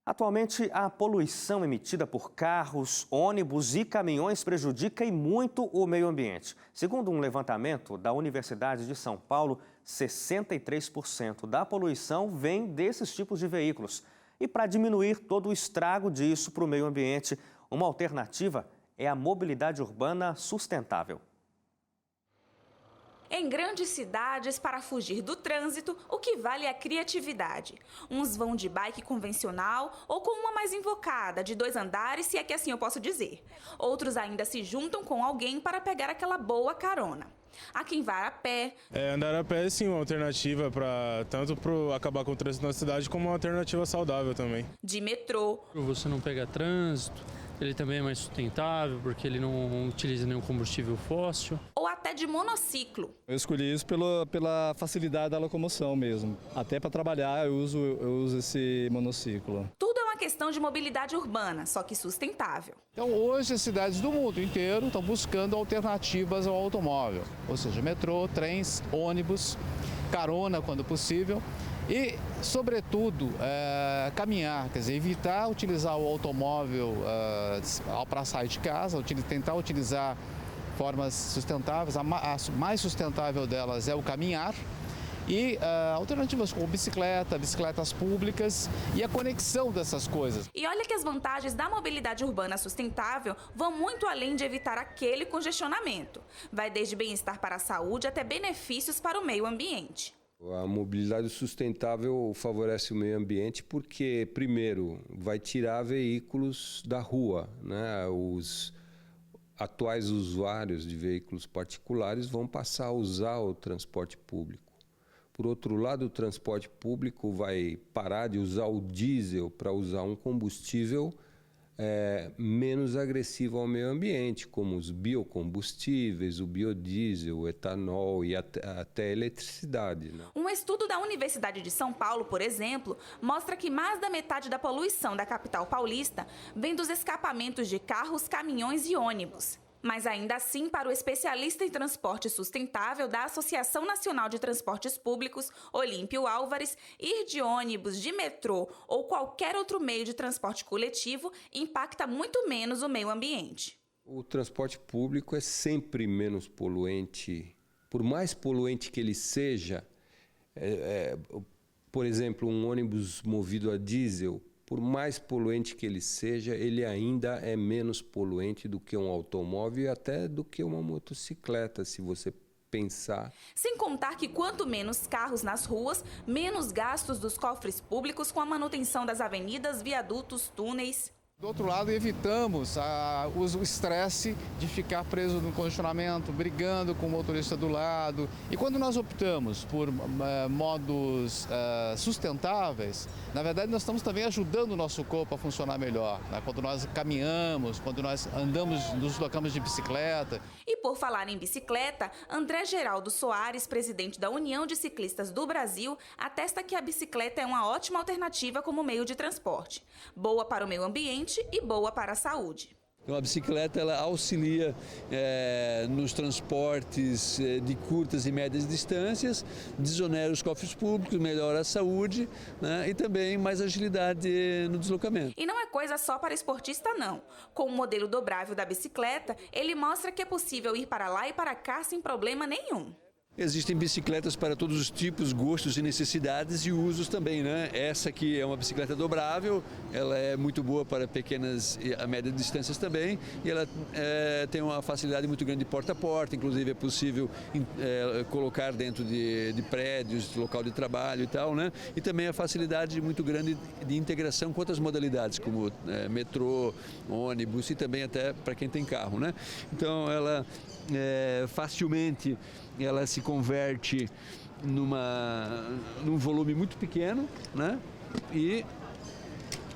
Atualmente, a poluição emitida por carros, ônibus e caminhões prejudica e muito o meio ambiente. Segundo um levantamento da Universidade de São Paulo, 63% da poluição vem desses tipos de veículos. E para diminuir todo o estrago disso para o meio ambiente, uma alternativa é a mobilidade urbana sustentável. Em grandes cidades, para fugir do trânsito, o que vale é a criatividade. Uns vão de bike convencional ou com uma mais invocada, de 2 andares, se é que assim eu posso dizer. Outros ainda se juntam com alguém para pegar aquela boa carona. Há quem vá a pé. Andar a pé é sim uma alternativa tanto para acabar com o trânsito na cidade, como uma alternativa saudável também. De metrô. Você não pega trânsito, ele também é mais sustentável porque ele não utiliza nenhum combustível fóssil. Ou até de monociclo. Eu escolhi isso pela facilidade da locomoção mesmo. Até para trabalhar eu uso esse monociclo. Tudo é uma questão de mobilidade urbana, só que sustentável. Então hoje as cidades do mundo inteiro estão buscando alternativas ao automóvel, ou seja, metrô, trens, ônibus, carona quando possível e, sobretudo, caminhar, quer dizer, evitar utilizar o automóvel para sair de casa, tentar utilizar formas sustentáveis. A mais sustentável delas é o caminhar. E alternativas como bicicletas públicas e a conexão dessas coisas. E olha que as vantagens da mobilidade urbana sustentável vão muito além de evitar aquele congestionamento. Vai desde bem-estar para a saúde até benefícios para o meio ambiente. A mobilidade sustentável favorece o meio ambiente porque, primeiro, vai tirar veículos da rua, né? Os atuais usuários de veículos particulares vão passar a usar o transporte público. Por outro lado, o transporte público vai parar de usar o diesel para usar um combustível menos agressivo ao meio ambiente, como os biocombustíveis, o biodiesel, o etanol e até a eletricidade, né? Um estudo da Universidade de São Paulo, por exemplo, mostra que mais da metade da poluição da capital paulista vem dos escapamentos de carros, caminhões e ônibus. Mas ainda assim, para o especialista em transporte sustentável da Associação Nacional de Transportes Públicos, Olímpio Álvares, ir de ônibus, de metrô ou qualquer outro meio de transporte coletivo impacta muito menos o meio ambiente. O transporte público é sempre menos poluente, por mais poluente que ele seja. Por exemplo, um ônibus movido a diesel, por mais poluente que ele seja, ele ainda é menos poluente do que um automóvel e até do que uma motocicleta, se você pensar. Sem contar que quanto menos carros nas ruas, menos gastos dos cofres públicos com a manutenção das avenidas, viadutos, túneis. Do outro lado, evitamos o estresse de ficar preso no congestionamento, brigando com o motorista do lado. E quando nós optamos por modos sustentáveis, na verdade nós estamos também ajudando o nosso corpo a funcionar melhor, né? Quando nós caminhamos, quando nós andamos, nos deslocamos de bicicleta. E por falar em bicicleta, André Geraldo Soares, presidente da União de Ciclistas do Brasil, atesta que a bicicleta é uma ótima alternativa como meio de transporte. Boa para o meio ambiente e boa para a saúde. Então, a bicicleta ela auxilia nos transportes de curtas e médias distâncias, desonera os cofres públicos, melhora a saúde, né, e também mais agilidade no deslocamento. E não é coisa só para esportista, não. Com o modelo dobrável da bicicleta, ele mostra que é possível ir para lá e para cá sem problema nenhum. Existem bicicletas para todos os tipos, gostos e necessidades e usos também, né? Essa aqui é uma bicicleta dobrável, ela é muito boa para pequenas e médias distâncias também e ela tem uma facilidade muito grande de porta a porta, inclusive é possível colocar dentro de prédios, de local de trabalho e tal, né? E também a facilidade muito grande de integração com outras modalidades, como metrô, ônibus e também até para quem tem carro, né? Então ela facilmente ela se converte num volume muito pequeno, né? E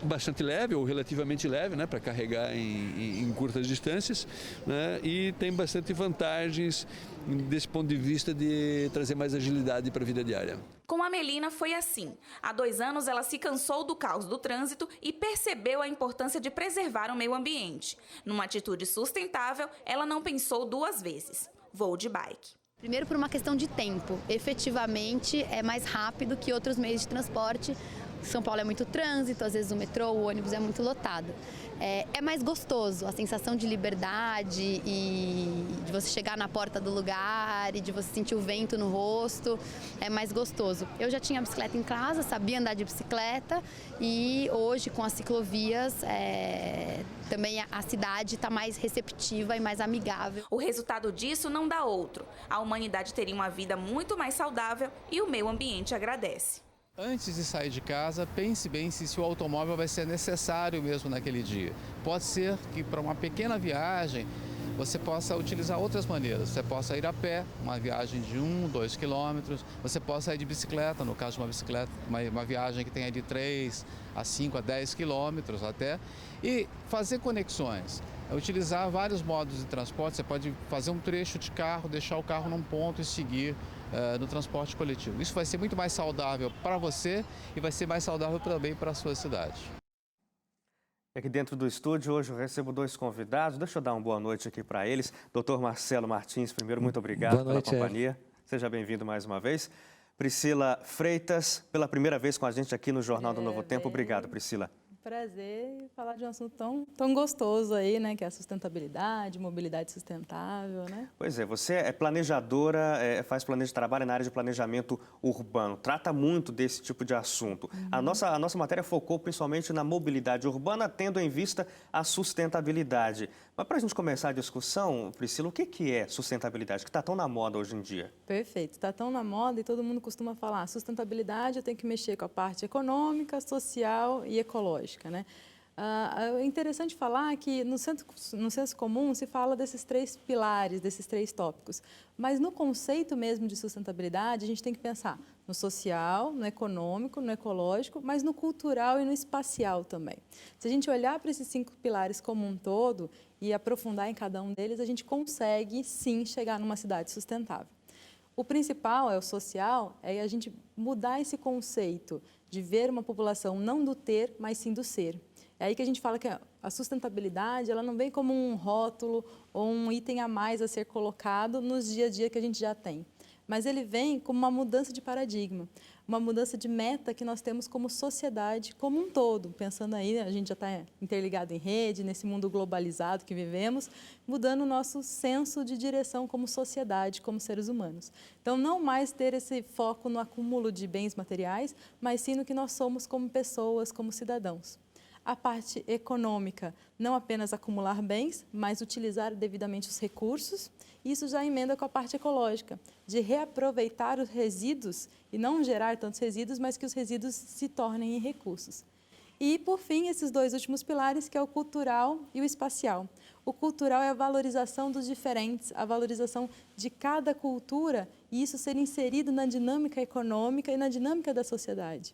bastante leve ou relativamente leve, né? Para carregar em curtas distâncias, né? E tem bastante vantagens desse ponto de vista de trazer mais agilidade para a vida diária. Com a Melina foi assim. Há 2 anos ela se cansou do caos do trânsito e percebeu a importância de preservar o meio ambiente. Numa atitude sustentável, ela não pensou 2 vezes. Vou de bike. Primeiro por uma questão de tempo. Efetivamente é mais rápido que outros meios de transporte, São Paulo é muito trânsito, às vezes o metrô, o ônibus é muito lotado. É mais gostoso, a sensação de liberdade e de você chegar na porta do lugar e de você sentir o vento no rosto, é mais gostoso. Eu já tinha bicicleta em casa, sabia andar de bicicleta e hoje com as ciclovias também a cidade está mais receptiva e mais amigável. O resultado disso não dá outro. A humanidade teria uma vida muito mais saudável e o meio ambiente agradece. Antes de sair de casa, pense bem se o automóvel vai ser necessário mesmo naquele dia. Pode ser que para uma pequena viagem você possa utilizar outras maneiras. Você possa ir a pé, uma viagem de 1, 2 quilômetros. Você possa ir de bicicleta, no caso de uma bicicleta, uma viagem que tenha de 3 a 5 a 10 quilômetros até. E fazer conexões. Utilizar vários modos de transporte. Você pode fazer um trecho de carro, deixar o carro num ponto e seguir no transporte coletivo. Isso vai ser muito mais saudável para você e vai ser mais saudável também para a sua cidade. Aqui dentro do estúdio, hoje eu recebo 2 convidados. Deixa eu dar uma boa noite aqui para eles. Dr. Marcelo Martins, primeiro, muito obrigado pela companhia. Seja bem-vindo mais uma vez. Priscila Freitas, pela primeira vez com a gente aqui no Jornal do Novo Tempo. Obrigado, Priscila. Prazer falar de um assunto tão gostoso aí, né, que é a sustentabilidade, mobilidade sustentável, né? Pois é, você é planejadora, trabalha na área de planejamento urbano, trata muito desse tipo de assunto. A nossa matéria focou principalmente na mobilidade urbana, tendo em vista a sustentabilidade. Mas para a gente começar a discussão, Priscila, o que é sustentabilidade, que está tão na moda hoje em dia? Perfeito, está tão na moda e todo mundo costuma falar, sustentabilidade eu tenho que mexer com a parte econômica, social e ecológica, né? É interessante falar que no senso comum se fala desses 3 pilares, desses 3 tópicos, mas no conceito mesmo de sustentabilidade a gente tem que pensar no social, no econômico, no ecológico, mas no cultural e no espacial também. Se a gente olhar para esses 5 pilares como um todo e aprofundar em cada um deles, a gente consegue sim chegar numa cidade sustentável. O principal é o social, é a gente mudar esse conceito de ver uma população não do ter, mas sim do ser. É aí que a gente fala que a sustentabilidade ela não vem como um rótulo ou um item a mais a ser colocado nos dia a dia que a gente já tem. Mas ele vem como uma mudança de paradigma, uma mudança de meta que nós temos como sociedade como um todo. Pensando aí, a gente já está interligado em rede, nesse mundo globalizado que vivemos, mudando o nosso senso de direção como sociedade, como seres humanos. Então, não mais ter esse foco no acúmulo de bens materiais, mas sim no que nós somos como pessoas, como cidadãos. A parte econômica, não apenas acumular bens, mas utilizar devidamente os recursos. Isso já emenda com a parte ecológica, de reaproveitar os resíduos e não gerar tantos resíduos, mas que os resíduos se tornem em recursos. E, por fim, esses 2 últimos pilares, que é o cultural e o espacial. O cultural é a valorização dos diferentes, a valorização de cada cultura e isso ser inserido na dinâmica econômica e na dinâmica da sociedade.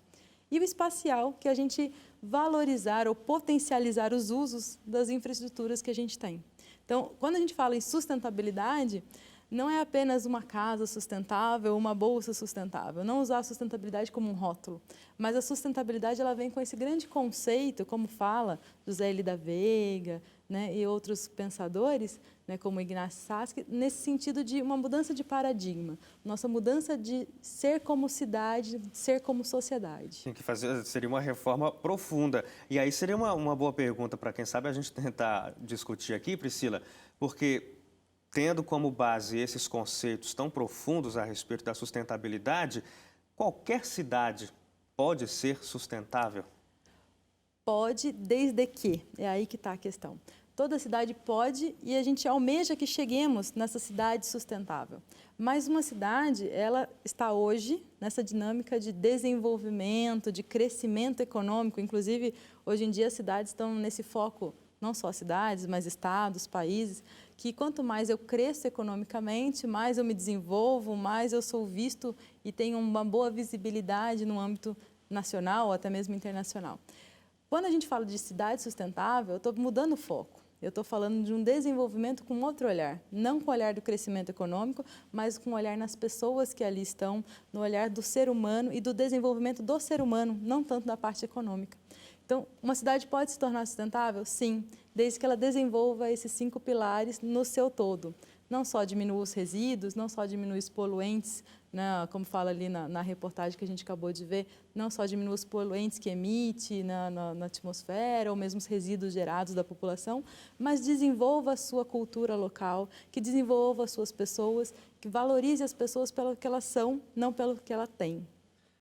E o espacial, que é a gente valorizar ou potencializar os usos das infraestruturas que a gente tem. Então, quando a gente fala em sustentabilidade, não é apenas uma casa sustentável, uma bolsa sustentável, não usar a sustentabilidade como um rótulo, mas a sustentabilidade ela vem com esse grande conceito, como fala José L. da Veiga, né, e outros pensadores, né, como Ignacio Sasaki, nesse sentido de uma mudança de paradigma, nossa mudança de ser como cidade, ser como sociedade. Tem que fazer, seria uma reforma profunda. E aí seria uma boa pergunta para quem sabe a gente tentar discutir aqui, Priscila, porque tendo como base esses conceitos tão profundos a respeito da sustentabilidade, qualquer cidade pode ser sustentável? Pode, desde que, é aí que está a questão. Toda cidade pode e a gente almeja que cheguemos nessa cidade sustentável. Mas uma cidade, ela está hoje nessa dinâmica de desenvolvimento, de crescimento econômico. Inclusive, hoje em dia as cidades estão nesse foco, não só cidades, mas estados, países, que quanto mais eu cresço economicamente, mais eu me desenvolvo, mais eu sou visto e tenho uma boa visibilidade no âmbito nacional ou até mesmo internacional. Quando a gente fala de cidade sustentável, eu estou mudando o foco. Eu estou falando de um desenvolvimento com outro olhar, não com o olhar do crescimento econômico, mas com o olhar nas pessoas que ali estão, no olhar do ser humano e do desenvolvimento do ser humano, não tanto da parte econômica. Então, uma cidade pode se tornar sustentável? Sim, desde que ela desenvolva esses 5 pilares no seu todo. não só diminua os resíduos, não só diminui os poluentes, né, como fala ali na reportagem que a gente acabou de ver, não só diminui os poluentes que emite na atmosfera ou mesmo os resíduos gerados da população, mas desenvolva a sua cultura local, que desenvolva as suas pessoas, que valorize as pessoas pelo que elas são, não pelo que ela tem.